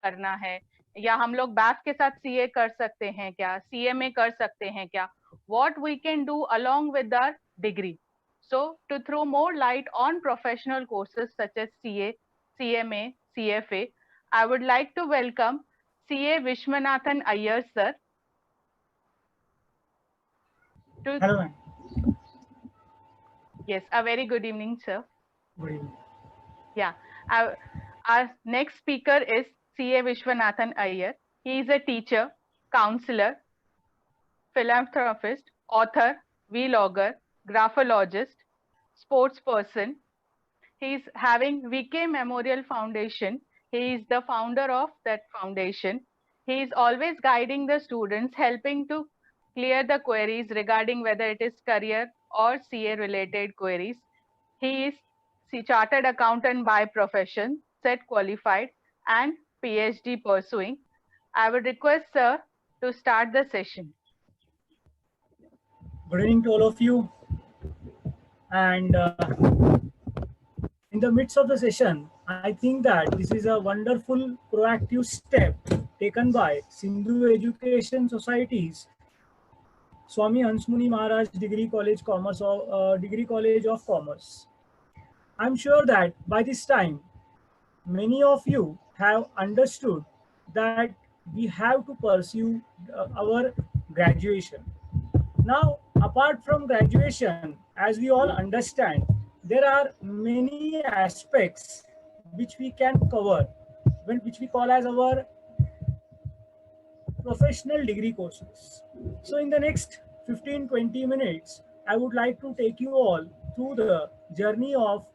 करना है, या हम लोग बैफ के साथ सीए कर सकते हैं क्या, सीएमए कर सकते हैं क्या, what we can do along with our degree. So to throw more light on professional courses such as CA, CMA, CFA, I would like to welcome CA Vishwanathan Iyer sir to. Hello, ma'am. Yes, a very good evening sir. Good evening. Yeah, our next speaker is CA Vishwanathan Iyer. He is a teacher, counselor, philanthropist, author, vlogger, graphologist, sports person. He is having VK Memorial Foundation. He is the founder of that foundation. He is always guiding the students, helping to clear the queries regarding whether it is career or CA related queries. He is chartered accountant by profession, set qualified, and PhD pursuing. I would request sir to start the session. Good evening to all of you. And in the midst of the session, I think that this is a wonderful proactive step taken by Sindhu Education Society's Swami Hansmuni Maharaj Degree College of Commerce. I'm sure that by this time, many of you have understood that we have to pursue our graduation. Now, apart from graduation, as we all understand, there are many aspects which we can cover, which we call as our professional degree courses. So, in the next 15-20 minutes, I would like to take you all through the journey of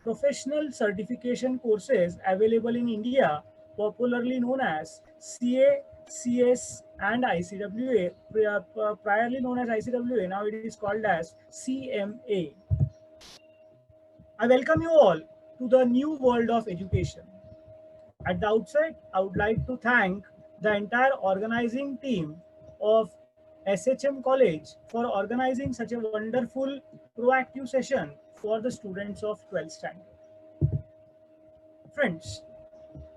professional certification courses available in India, popularly known as CA, CS, and ICWA, priorly known as ICWA, now it is called as CMA. I welcome you all to the new world of education. At the outset, I would like to thank the entire organizing team of SHM College for organizing such a wonderful proactive session for the students of 12th standard. Friends,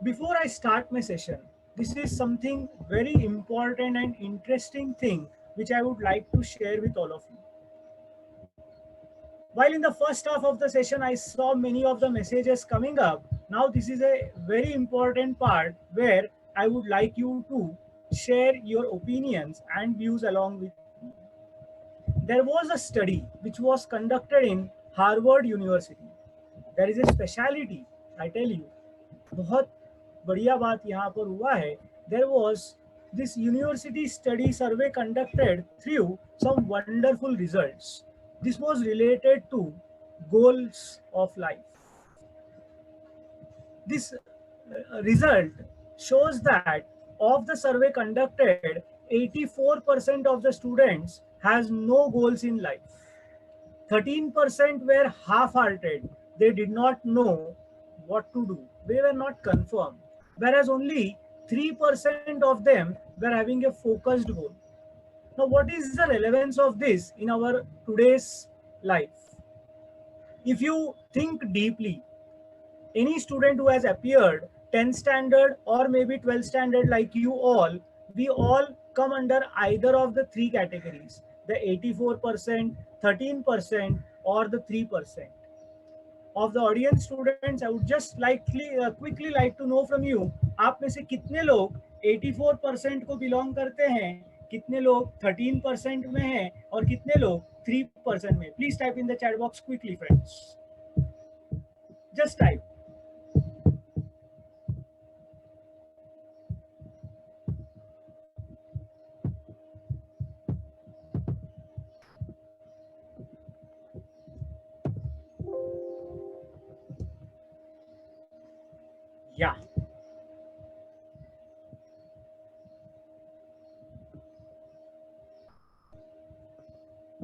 before I start my session, this is something very important and interesting thing which I would like to share with all of you. While in the first half of the session, I saw many of the messages coming up. Now, this is a very important part where I would like you to share your opinions and views along with me. There was a study which was conducted in Harvard University. There is a speciality, I tell you. बहुत बढ़िया बात यहाँ पर हुआ है. There was this university study survey conducted through some wonderful results. This was related to goals of life. This result shows that of the survey conducted, 84% of the students has no goals in life. 13% were half-hearted. They did not know what to do. They were not confirmed. Whereas only 3% of them were having a focused goal. Now, what is the relevance of this in our today's life? If you think deeply, any student who has appeared 10th standard or maybe 12th standard like you all, we all come under either of the three categories, the 84%, 13%, or the 3%. Of the audience students, I would just quickly like to know from you, आप में से कितने लोग 84% को belong करते हैं, कितने लोग 13% में हैं और कितने लोग 3% में. Please type in the chat box quickly, friends. Just type. Yeah.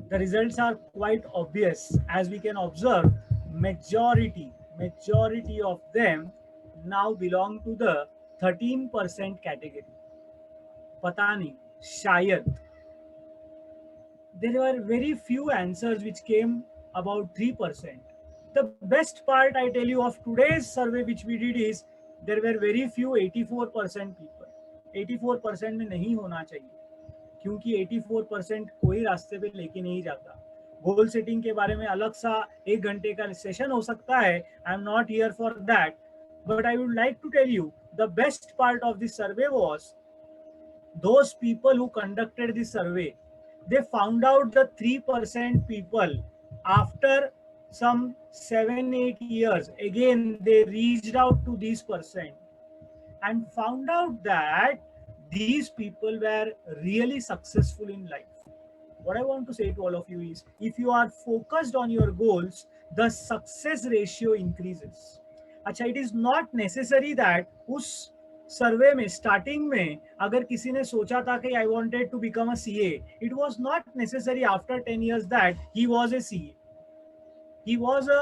The results are quite obvious. As we can observe, majority of them now belong to the 13% category. पता नहीं, शायद. There were very few answers which came about 3%. The best part I tell you of today's survey which we did is there were very few 84% people. 84% में नहीं होना चाहिए, क्योंकि 84% कोई रास्ते पे लेके नहीं जाता. गोल सेटिंग के बारे में अलग सा 1 घंटे का सेशन हो सकता है. I am not here for that, but I would like to tell you the best part of this survey was those people who conducted this survey. They found out the 3% people after some 7-8 years. Again, they reached out to these percent and found out that these people were really successful in life. What I want to say to all of you is, if you are focused on your goals, the success ratio increases. अच्छा, it is not necessary that उस सर्वे में starting में अगर किसी ने सोचा था कि I wanted to become a CA, it was not necessary after 10 years that he was a CA. He was a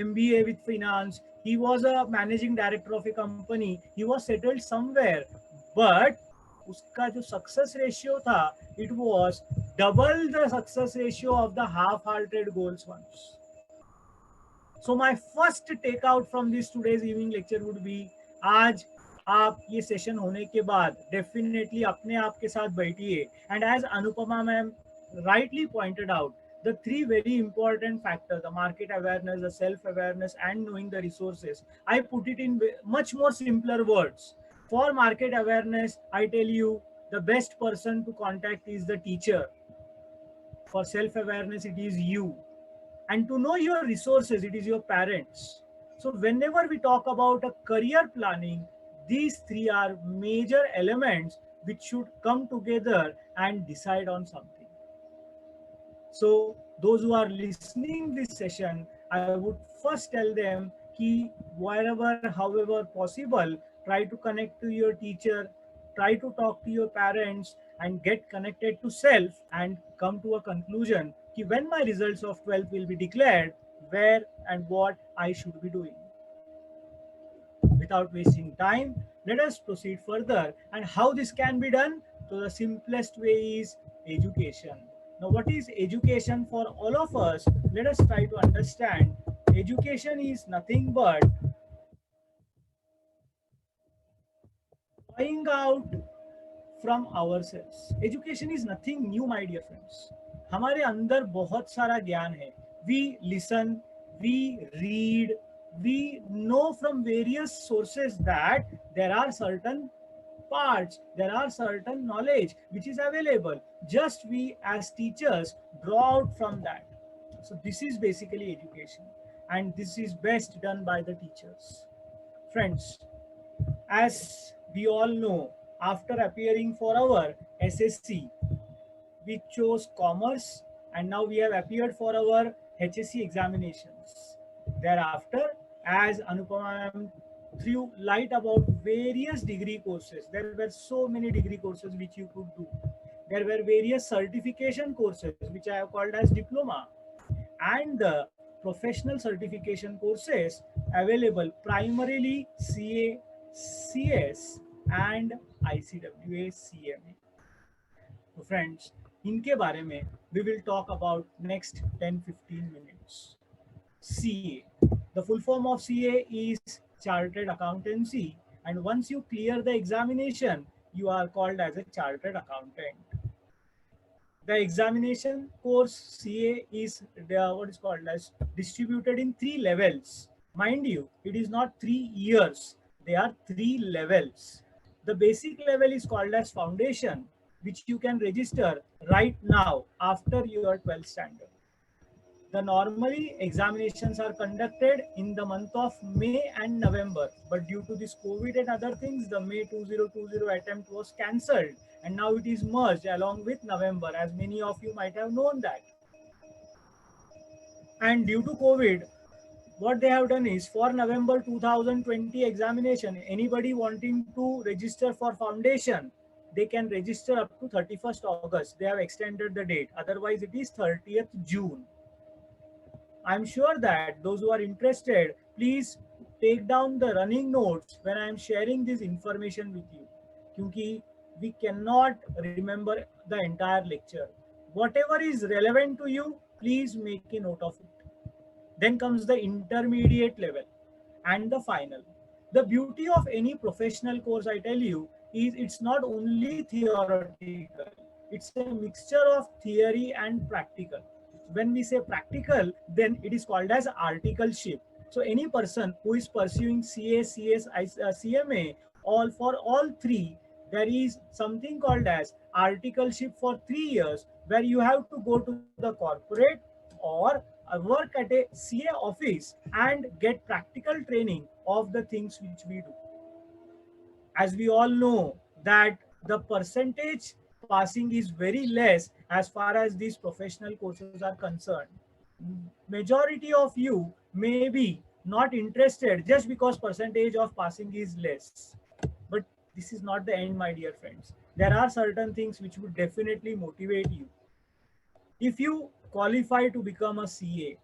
MBA with finance, he was a managing director of a company, he was settled somewhere, but उसका जो success ratio था, it was double the success ratio of the half-hearted goals ones. So my first takeout from this today's evening lecture would be, आज आप ये session होने के बाद definitely अपने आप के साथ बैठिए, and as Anupama ma'am rightly pointed out, the three very important factors, the market awareness, the self awareness, and knowing the resources, I put it in much more simpler words. For market awareness, I tell you the best person to contact is the teacher. For self awareness, it is you. And to know your resources, it is your parents. So whenever we talk about a career planning, these three are major elements which should come together and decide on something. So those who are listening this session, I would first tell them कि wherever, however possible, try to connect to your teacher, try to talk to your parents, and get connected to self, and come to a conclusion कि when my results of 12th will be declared, where and what I should be doing. Without wasting time, let us proceed further. And how this can be done? So the simplest way is education. Now, what is education for all of us? Let us try to understand. Education is nothing but drawing out from ourselves. Education is nothing new, my dear friends. हमारे अंदर बहुत सारा ज्ञान है. We listen, we read, we know from various sources that there are certain parts, there are certain knowledge which is available. Just we as teachers draw out from that. So this is basically education, and this is best done by the teachers. Friends, as we all know, after appearing for our SSC, we chose commerce, and now we have appeared for our HSC examinations. Thereafter, as Anupama threw light about various degree courses, there were so many degree courses which you could do. There were various certification courses which I have called as diploma, and the professional certification courses available primarily CA, CS, and ICWA, CMA. So friends, इनके बारे में we will talk about next 10-15 minutes. CA. The full form of CA is Chartered Accountancy, and once you clear the examination, you are called as a Chartered Accountant. The examination course CA is what is called as distributed in 3 levels. Mind you, it is not 3 years. They are 3 levels. The basic level is called as foundation, which you can register right now after your 12th standard. The normally examinations are conducted in the month of May and November, but due to this COVID and other things, the May 2020 attempt was cancelled, and now it is merged along with November, as many of you might have known that. And due to COVID, what they have done is, for November 2020 examination, anybody wanting to register for foundation, they can register up to 31st August. They have extended the date. Otherwise, it is 30th June. I'm sure that those who are interested, please take down the running notes when I am sharing this information with you. Because we cannot remember the entire lecture. Whatever is relevant to you, please make a note of it. Then comes the intermediate level and the final. The beauty of any professional course, I tell you, is it's not only theoretical, it's a mixture of theory and practical. When we say practical, then it is called as articleship. So any person who is pursuing CA, CS, CMA, all for all three, there is something called as articleship for 3 years, where you have to go to the corporate or work at a CA office and get practical training of the things which we do. As we all know that the percentage passing is very less as far as these professional courses are concerned. Majority of you may be not interested just because percentage of passing is less. But this is not the end, my dear friends. There are certain things which would definitely motivate you. If you qualify to become a CA,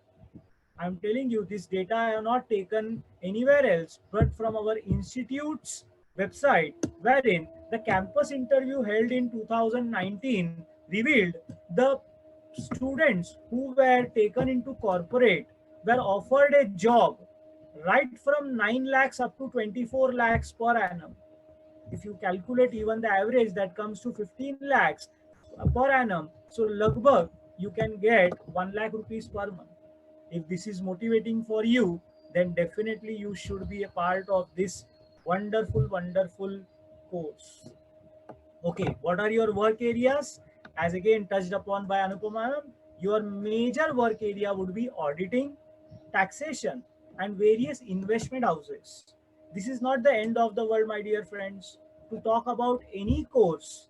I'm telling you, this data I have not taken anywhere else but from our institute's website, wherein the campus interview held in 2019 revealed the students who were taken into corporate were offered a job right from 9 lakhs up to 24 lakhs per annum. If you calculate even the average, that comes to 15 lakhs per annum. So lagbhag you can get 1 lakh rupees per month. If this is motivating for you, then definitely you should be a part of this wonderful course. Okay, what are your work areas? As again touched upon by Anupama, your major work area would be auditing, taxation, and various investment houses. This is not the end of the world, my dear friends. To talk about any course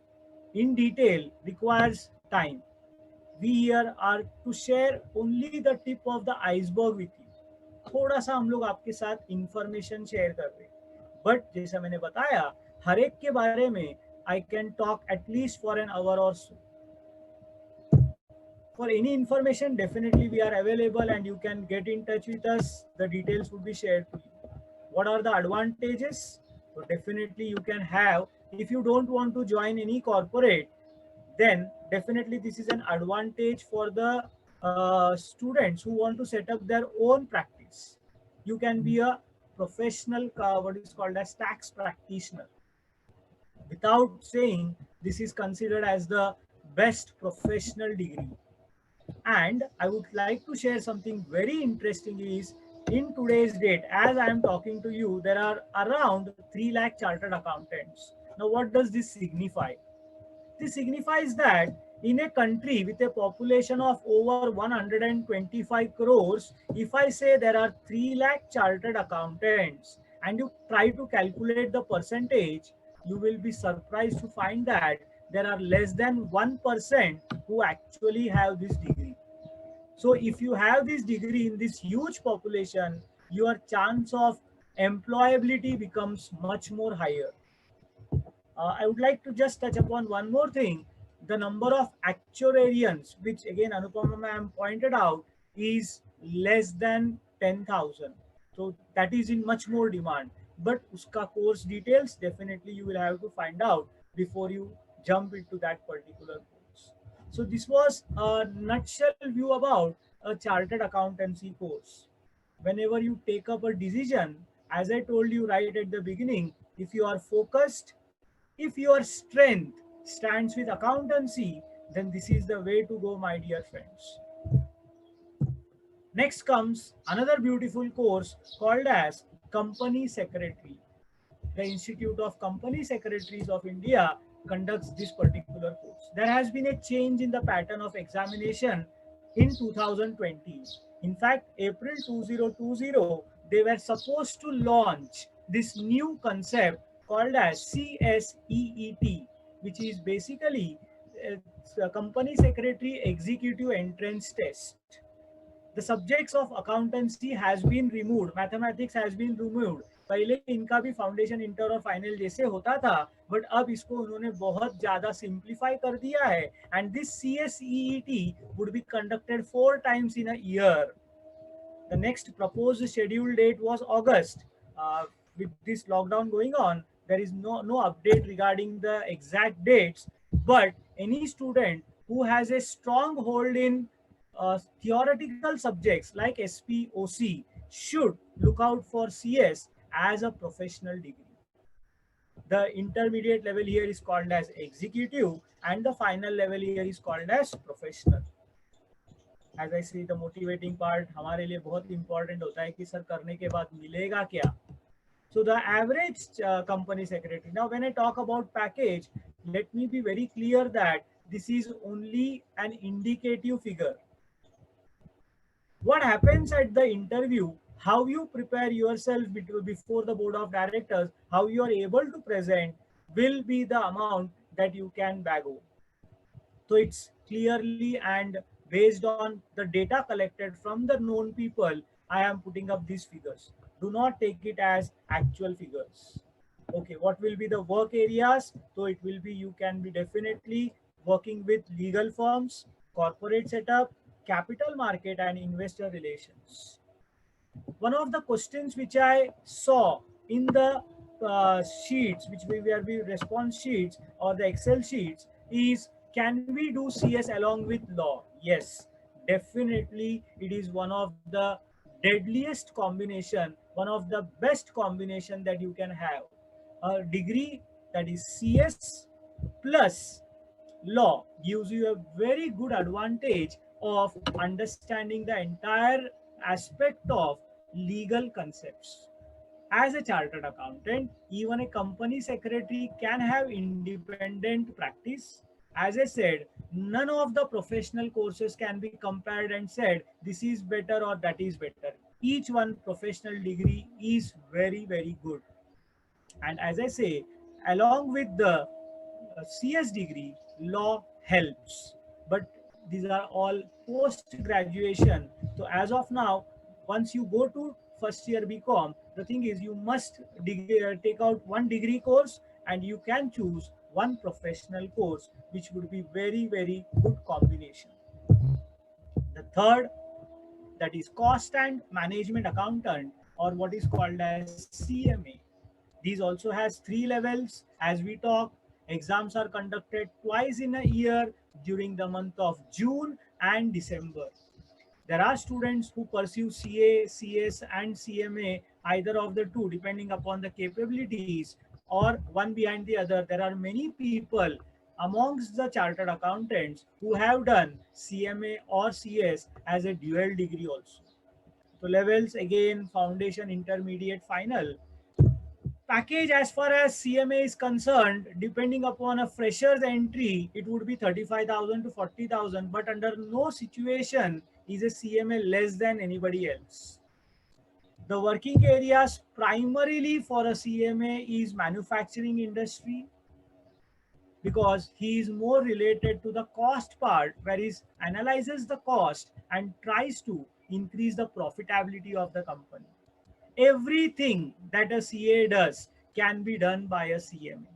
in detail requires time. We here are to share only the tip of the iceberg with you. थोड़ा सा हम लोग आपके साथ information share कर रहे हैं, but जैसा मैंने बताया हर एक के बारे में I can talk at least for an hour और सो. For any information, definitely we are available and you can get in touch with us. The details would be shared to you. What are the advantages? So definitely you can have, if you don't want to join any corporate, then definitely this is an advantage for the students who want to set up their own practice. You can be a professional, what is called as tax practitioner. Without saying, this is considered as the best professional degree. And I would like to share something very interesting is, in today's date, as I am talking to you, there are around 3 lakh chartered accountants. Now, what does this signify? This signifies that in a country with a population of over 125 crores, if I say there are 3 lakh chartered accountants and you try to calculate the percentage, you will be surprised to find that there are less than 1% who actually have this degree. So if you have this degree in this huge population, your chance of employability becomes much more higher. I would like to just touch upon one more thing. The number of actuarians, which again Anupama ma'am pointed out, is less than 10,000. So that is in much more demand. But uska course details, definitely you will have to find out before you jump into that particular course. So this was a nutshell view about a chartered accountancy course. Whenever you take up a decision, as I told you right at the beginning, if you are focused, if your strength stands with accountancy, then this is the way to go, my dear friends. Next comes another beautiful course called as Company Secretary. The Institute of Company Secretaries of India conducts this particular course. There has been a change in the pattern of examination in 2020. In fact, April 2020, they were supposed to launch this new concept called as CSEET, which is basically a Company Secretary Executive Entrance Test. The subjects of accountancy has been removed, mathematics has been removed. पहले इनका भी foundation inter और final जैसे होता था, but अब इसको उन्होंने बहुत ज्यादा सिंप्लीफाई कर दिया है. And this CSEET would be conducted 4 times in a year. The next proposed schedule date was August. With this lockdown going on, there is no update regarding the exact dates, but any student who has a strong hold in theoretical subjects like SP, OC should look out for CS, as a professional degree. The intermediate level here is called as executive, and the final level here is called as professional. As I say, the motivating part हमारे लिए बहुत important होता है कि sir करने के बाद मिलेगा क्या. So the average company secretary. Now, when I talk about package, let me be very clear that this is only an indicative figure. What happens at the interview, how you prepare yourself before the board of directors, how you are able to present will be the amount that you can bag over. So it's clearly and based on the data collected from the known people, I am putting up these figures. Do not take it as actual figures. Okay, what will be the work areas? So it will be, you can be definitely working with legal firms, corporate setup, capital market, and investor relations. One of the questions which I saw in the sheets, which we were the response sheets or the Excel sheets, is can we do CS along with law? Yes, definitely. It is one of the deadliest combination, one of the best combination that you can have. A degree that is CS plus law gives you a very good advantage of understanding the entire aspect of legal concepts. As a chartered accountant, even a company secretary can have independent practice. As I said, none of the professional courses can be compared and said this is better or that is better. Each one professional degree is very, very good. And as I say, along with the CS degree, law helps. But these are all post graduation. So as of now, once you go to first year BCom, the thing is you must take out one degree course and you can choose one professional course, which would be very, very good combination. The third, that is cost and management accountant, or what is called as CMA. These also has 3 levels. As we talk, exams are conducted twice in a year during the month of June and December. There are students who pursue CA, CS, and CMA, either of the two, depending upon the capabilities, or one behind the other. There are many people amongst the chartered accountants who have done CMA or CS as a dual degree also. So levels again, foundation, intermediate, final. Package as far as CMA is concerned, depending upon a fresher's entry, it would be 35,000 to 40,000, but under no situation is a CMA less than anybody else. The working areas primarily for a CMA is manufacturing industry, because he is more related to the cost part, where he analyzes the cost and tries to increase the profitability of the company. Everything that a CA does can be done by a CMA,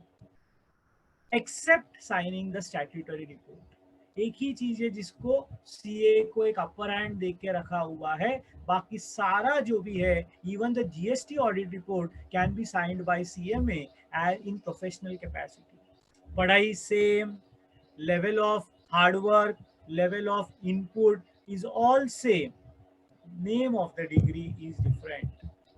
except signing the statutory report. एक ही चीज है जिसको CA को एक upper hand दे के रखा हुआ है, बाकी सारा जो भी है, even the GST audit report can be signed by CMA in professional capacity. पढ़ाई same, level of hard work, level of input is all same. Name of the degree is different.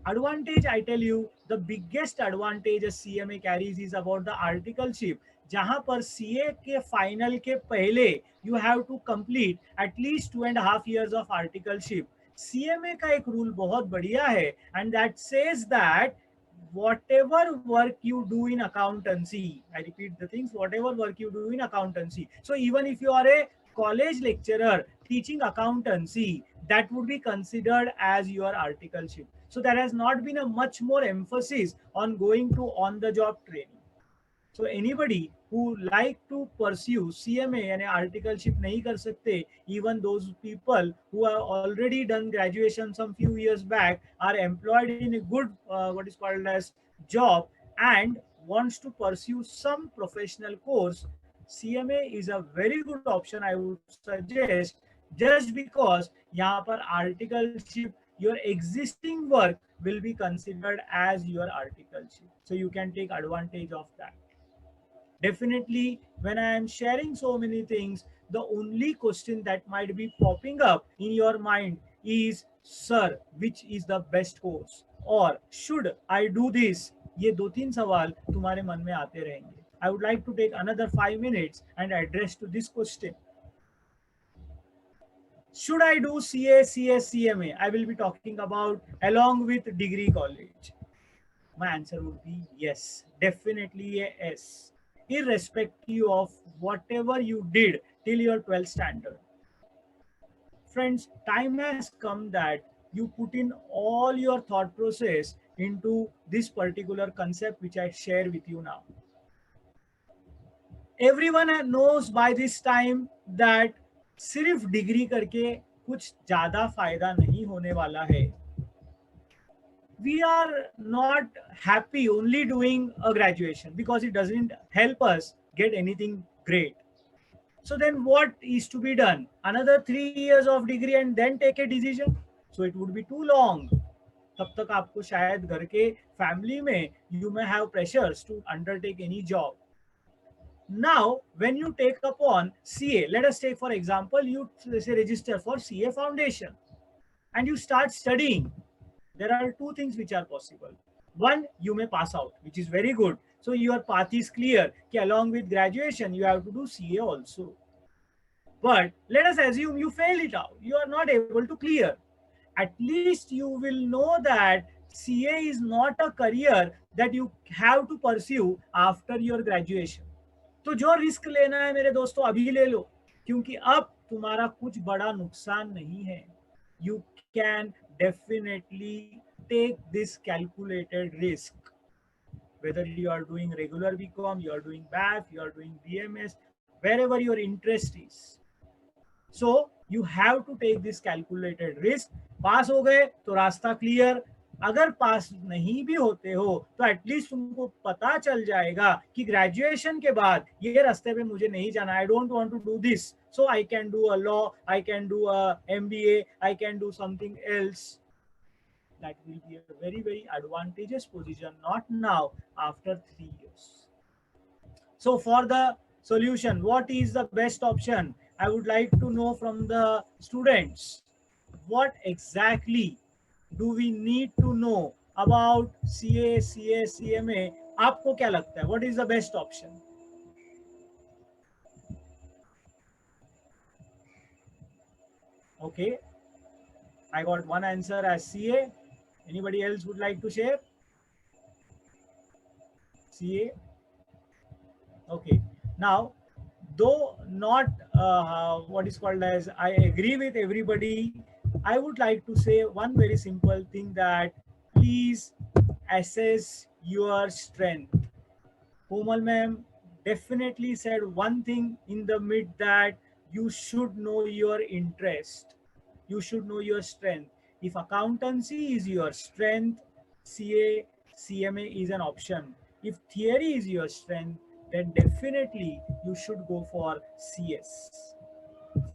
Advantage, I tell you, the biggest advantage a CMA carries is about the articleship. जहां पर CA के final के पहले you have to complete at least 2.5 years of articleship. CMA का एक rule बहुत बढ़िया है, and that says that whatever work you do in accountancy, I repeat the things, whatever work you do in accountancy. So even if you are a college lecturer teaching accountancy, that would be considered as your articleship. So there has not been a much more emphasis on going to on-the-job training. So anybody who like to pursue CMA and articleship nahi kar sakte, even those people who have already done graduation some few years back are employed in a good what is called as job and wants to pursue some professional course, CMA is a very good option I would suggest, just because यहाँ पर articleship, your existing work will be considered as your articleship. So you can take advantage of that. Definitely, when I am sharing so many things, the only question that might be popping up in your mind is, sir, which is the best course? और should I do this, ये 2-3 सवाल तुम्हारे मन में आते रहेंगे. I would like to take another 5 minutes and address to this question. Should I do CA, CS, CMA? I will be talking about along with degree college. My answer would be yes, definitely a yes, irrespective of whatever you did till your 12th standard. Friends, time has come that you put in all your thought process into this particular concept which I share with you now. Everyone knows by this time that सिर्फ degree करके कुछ ज्यादा फायदा नहीं होने वाला है. We are not happy only doing a graduation because it doesn't help us get anything great. So then what is to be done? Another 3 years of degree and then take a decision? So it would be too long. तब तक आपको शायद घर के family में you may have pressures to undertake any job. Now, when you take upon CA, let us take for example, you say register for CA Foundation and you start studying. There are two things which are possible. One, you may pass out, which is very good. So your path is clear. Along with graduation, you have to do CA also. But let us assume you fail it out. You are not able to clear. At least you will know that CA is not a career that you have to pursue after your graduation. तो जो risk लेना है मेरे दोस्तों अभी ले लो, क्योंकि अब तुम्हारा कुछ बड़ा नुकसान नहीं है. You can definitely take this calculated risk, whether you are doing regular BCom, you are doing BAF, you are doing BMS, wherever your interest is. So you have to take this calculated risk. पास हो गए तो रास्ता clear, अगर पास नहीं भी होते हो तो एटलीस्ट तुमको पता चल जाएगा कि ग्रेजुएशन के बाद ये रास्ते पे मुझे नहीं जाना. I don't want to do this, so I can do a law, I can do a MBA, I can do something else. That will be a very, very advantageous position, not now, after 3 years. So for the solution, what is the best option? I would like to know from the students, what exactly do we need to know about CA, CA, CMA? आपको क्या लगता है? What is the best option? Okay, I got one answer as CA. Anybody else would like to share? CA. Okay. Now, though not what is called as I agree with everybody, I would like to say one very simple thing, that please assess your strength. Komal ma'am definitely said one thing in the mid, that you should know your interest. You should know your strength. If accountancy is your strength, CA, CMA is an option. If theory is your strength, then definitely you should go for CS.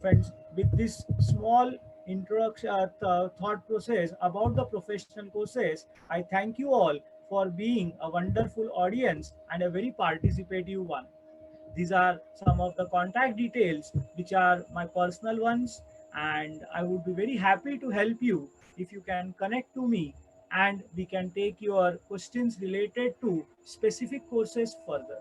Friends, with this small introduction thought process about the professional courses, I thank you all for being a wonderful audience and a very participative one. These are some of the contact details which are my personal ones, and I would be very happy to help you if you can connect to me and we can take your questions related to specific courses further.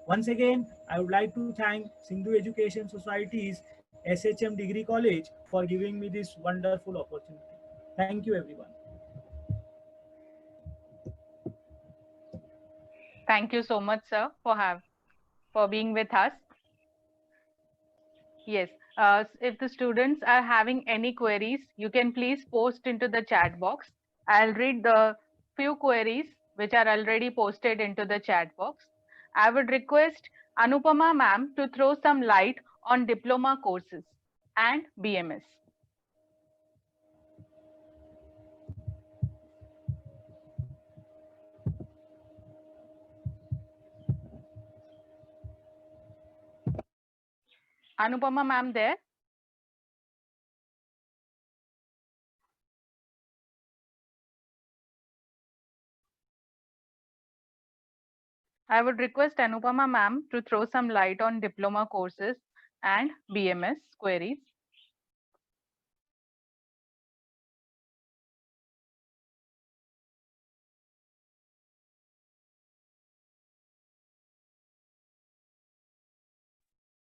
Once again, I would like to thank Sindhu Education Society's SHM Degree College for giving me this wonderful opportunity. Thank you, everyone. Thank you so much, sir, for being with us. Yes, if the students are having any queries, you can please post into the chat box. I'll read the few queries which are already posted into the chat box. I would request Anupama ma'am to throw some light on diploma courses and BMS. Anupama ma'am there? I would request Anupama ma'am to throw some light on diploma courses and BMS queries.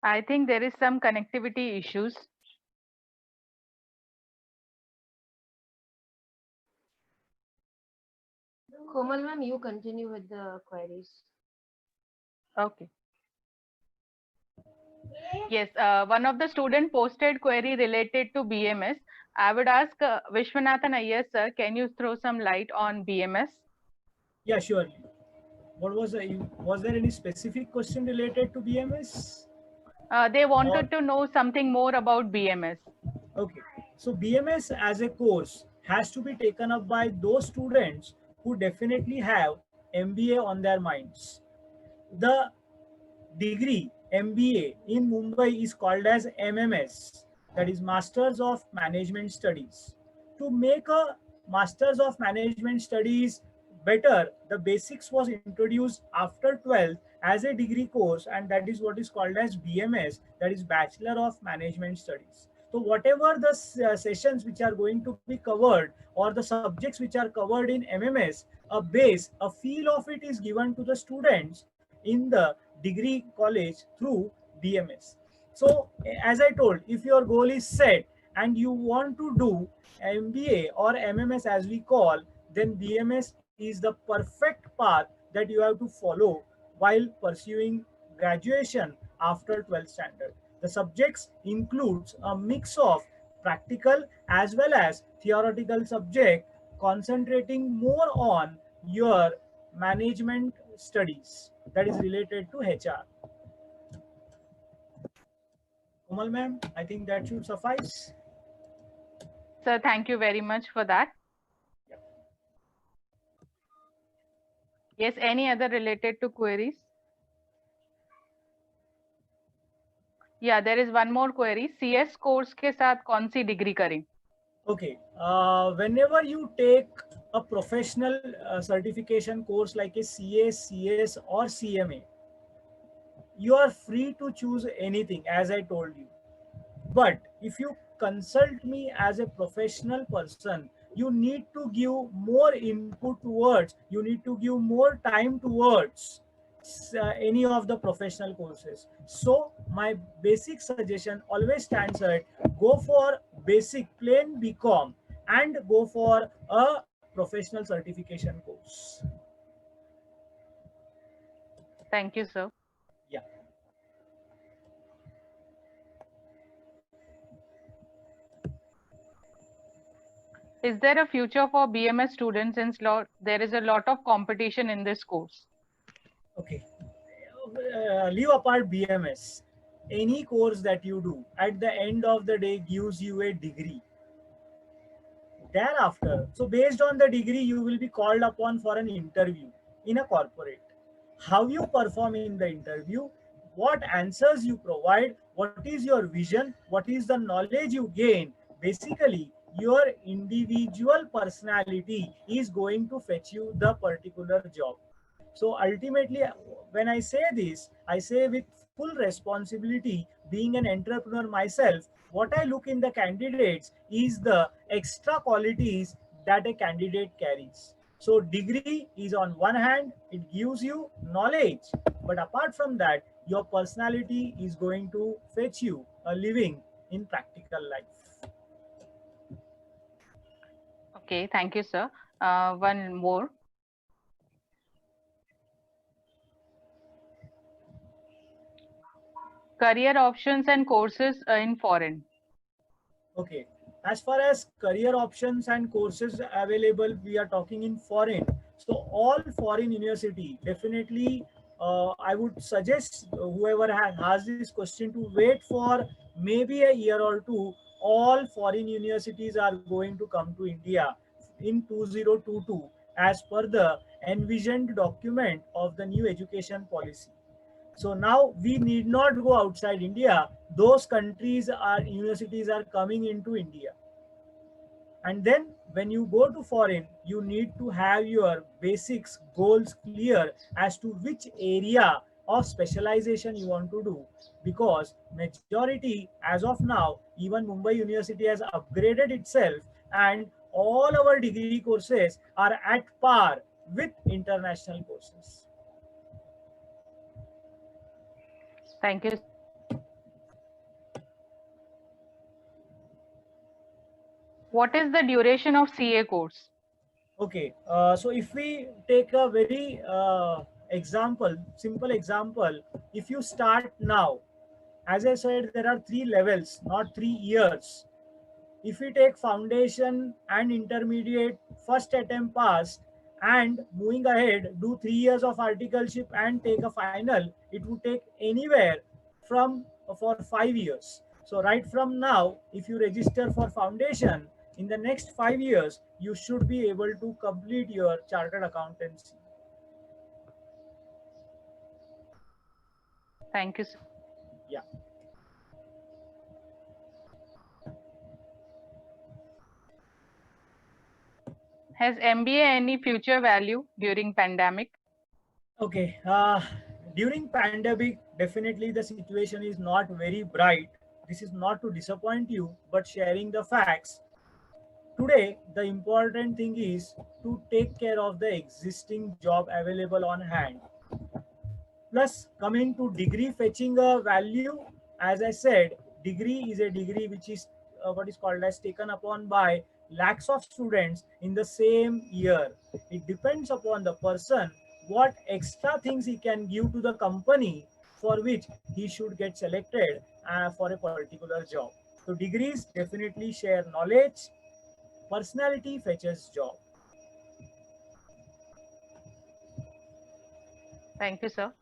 I think there is some connectivity issues. Komal ma'am, you continue with the queries. Okay. Yes, one of the student posted query related to BMS. I would ask Vishwanathan Iyer sir, can you throw some light on BMS? Yeah, surely. Was there any specific question related to BMS? They Or wanted to know something more about BMS. okay, so BMS as a course has to be taken up by those students who definitely have MBA on their minds. The degree MBA in Mumbai is called as MMS, that is Masters of Management Studies. To make a Masters of Management Studies better, the basics was introduced after 12th as a degree course, and that is what is called as BMS, that is Bachelor of Management Studies. So whatever the sessions which are going to be covered or the subjects which are covered in MMS, a base, a feel of it is given to the students in the degree college through BMS. So as I told, if your goal is set and you want to do MBA or MMS as we call, then BMS is the perfect path that you have to follow while pursuing graduation after 12th standard. The subjects includes a mix of practical as well as theoretical subject, concentrating more on your management studies that is related to HR. Komal ma'am, I think that should suffice. Sir, thank you very much for that. Yes, any other related to queries? Yeah, there is one more query. CS course के साथ कौन सी degree करें? Okay, whenever you take a professional certification course like a CA, CS or CMA, you are free to choose anything as I told you. But if you consult me as a professional person, you need to give more input towards, you need to give more time towards any of the professional courses. So my basic suggestion always stands at go for basic plain BCom and go for a professional certification course. Thank you, sir. Yeah. Is there a future for BMS students since there is a lot of competition in this course? Okay. Leave apart BMS. Any course that you do at the end of the day gives you a degree. Thereafter, so based on the degree, you will be called upon for an interview in a corporate. How you perform in the interview, what answers you provide, what is your vision, what is the knowledge you gain, basically your individual personality is going to fetch you the particular job. So ultimately, when I say this, I say with full responsibility, being an entrepreneur myself, what I look in the candidates is the extra qualities that a candidate carries. So degree is on one hand, it gives you knowledge, but apart from that, your personality is going to fetch you a living in practical life. Okay, thank you, sir. One more. Career options and courses in foreign. Okay. As far as career options and courses available, we are talking in foreign. So all foreign university, definitely, I would suggest whoever has this question to wait for maybe a year or two. All foreign universities are going to come to India in 2022 as per the envisioned document of the new education policy. So now we need not go outside India. Those countries are universities are coming into India. And then when you go to foreign, you need to have your basics goals clear as to which area of specialization you want to do, because majority as of now, even Mumbai University has upgraded itself, and all our degree courses are at par with international courses. Thank you. What is the duration of CA course? Okay, so if we take a very simple example, if you start now, as I said, there are 3 levels, not 3 years. If we take foundation and intermediate, first attempt passed, and moving ahead, do 3 years of articleship and take a final, it would take anywhere from for 5 years. So right from now, if you register for foundation, in the next 5 years, you should be able to complete your chartered accountancy. Thank you, sir. Yeah. Has MBA any future value during pandemic? Okay. During pandemic, definitely the situation is not very bright. This is not to disappoint you, but sharing the facts. Today, the important thing is to take care of the existing job available on hand. Plus, coming to degree fetching a value, as I said, degree is a degree which is what is called as taken upon by lakhs of students in the same year. It depends upon the person what extra things he can give to the company for which he should get selected for a particular job. So degrees definitely share knowledge, personality fetches job. Thank you, sir.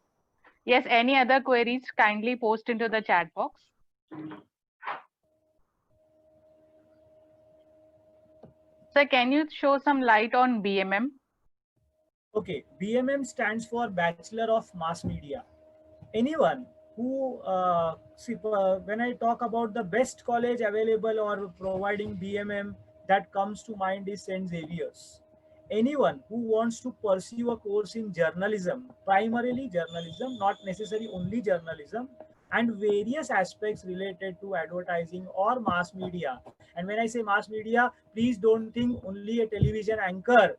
Yes, any other queries, kindly post into the chat box. Sir, can you show some light on BMM? Okay, BMM stands for Bachelor of Mass Media. Anyone who when I talk about the best college available or providing BMM, that comes to mind is St. Xavier's. Anyone who wants to pursue a course in journalism, primarily journalism, not necessarily only journalism, and various aspects related to advertising or mass media. And when I say mass media, please don't think only a television anchor.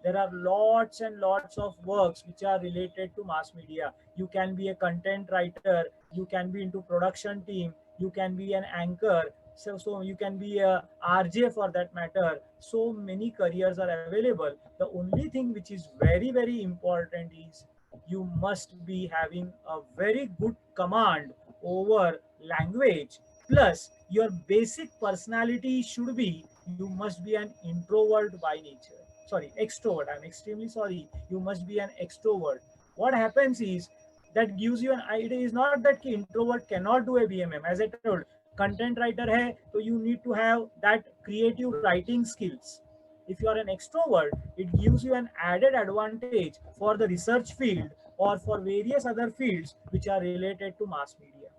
There are lots and lots of works which are related to mass media. You can be a content writer, you can be into production team, you can be an anchor, so you can be a RJ for that matter. So many careers are available. The only thing which is very very important is you must be having a very good command over language, plus your basic personality should be you must be an introvert by nature. Sorry, extrovert. I'm extremely sorry. You must be an extrovert. What happens is that gives you an idea. It is not that introvert cannot do a BMM. As I told, content writer hai, so you need to have that creative writing skills. If you are an extrovert, it gives you an added advantage for the research field or for various other fields which are related to mass media.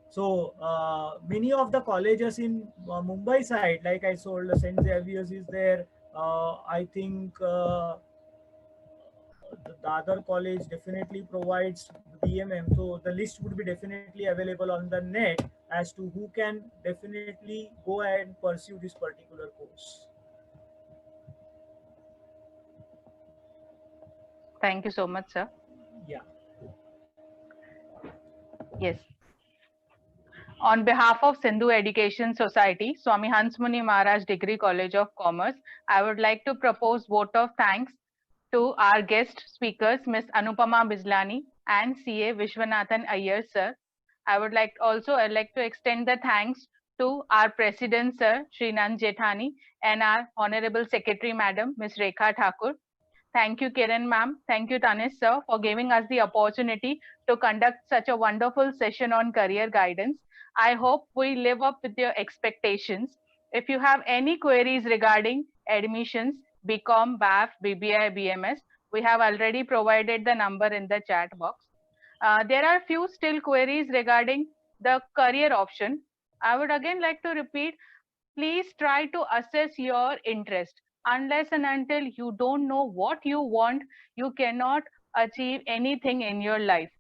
So many of the colleges in Mumbai side, like I told, St. Xavier's is there. I think the other college definitely provides BMM. So the list would be definitely available on the net as to who can definitely go and pursue this particular course. Thank you so much, sir. Yeah. Yes. On behalf of Sindhu Education Society, Swami Hansmuni Maharaj Degree College of Commerce, I would like to propose vote of thanks to our guest speakers, Ms. Anupama Bislani and CA Vishwanathan Iyer, sir. I would like to extend the thanks to our President, sir, Srinand Jethani, and our Honorable Secretary, Madam, Ms. Rekha Thakur. Thank you, Kiran ma'am. Thank you, Tanis sir, for giving us the opportunity to conduct such a wonderful session on career guidance. I hope we live up with your expectations. If you have any queries regarding admissions, BCom, BAF, BBI, BMS, we have already provided the number in the chat box. There are few still queries regarding the career option. I would again like to repeat, please try to assess your interest. Unless and until you don't know what you want, you cannot achieve anything in your life.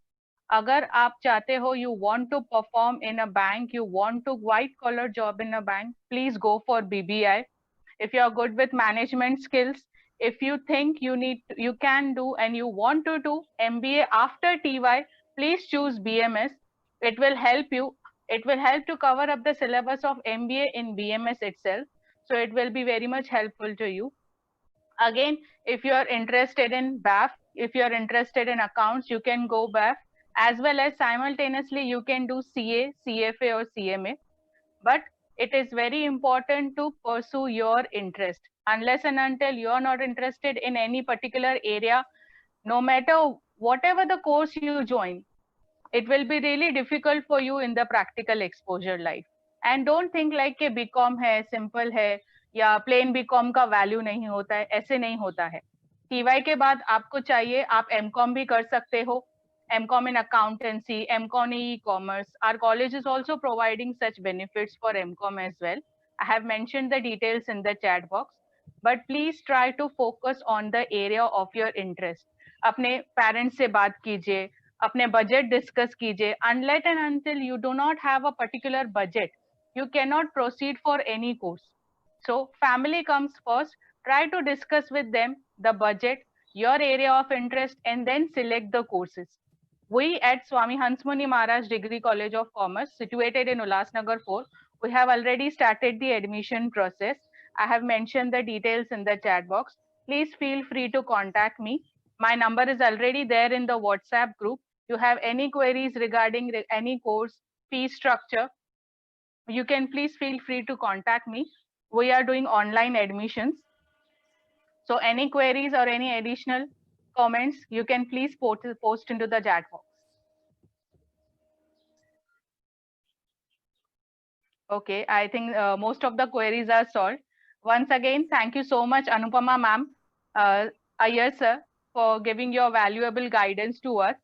अगर आप चाहते हो, you want to perform in a bank, you want to white collar job in a bank, please go for BBI. If you are good with management skills, if you think you can do and you want to do MBA after TY, please choose BMS. It will help you It will help to cover up the syllabus of MBA in BMS itself. So it will be very much helpful to you. Again, if you are interested in BAF, if you are interested in accounts, you can go BAF, as well as simultaneously you can do CA, CFA or CMA. But it is very important to pursue your interest. Unless and until you are not interested in any particular area, no matter whatever the course you join, it will be really difficult for you in the practical exposure life. And don't think like कि BCom है, simple है, या plain BCom का value नहीं होता है, ऐसे नहीं होता है. TY के बाद आपको चाहिए, आप MCom भी कर सकते हो, MCom in accountancy, MCom in e-commerce. Our college is also providing such benefits for MCom as well. I have mentioned the details in the chat box, but please try to focus on the area of your interest. अपने parents से बात कीजिए, अपने budget discuss कीजिए. Unless and until you do not have a particular budget, you cannot proceed for any course. So family comes first. Try to discuss with them the budget, your area of interest, and then select the courses. We at Swami Hansmuni Maharaj Degree College of Commerce, situated in Ulasnagar 4, we have already started the admission process. I have mentioned the details in the chat box. Please feel free to contact me. My number is already there in the WhatsApp group. You have any queries regarding any course, fee structure, you can please feel free to contact me. We are doing online admissions. So any queries or any additional comments, you can please post into the chat box. Okay, I think most of the queries are solved. Once again, thank you so much, Anupama ma'am, Iyer sir, for giving your valuable guidance to us.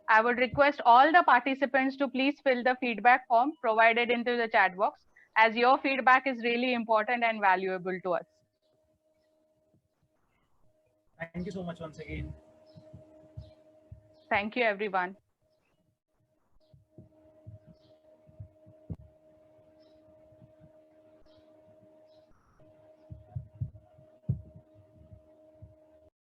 I would request all the participants to please fill the feedback form provided into the chat box, as your feedback is really important and valuable to us. Thank you so much once again. Thank you, everyone.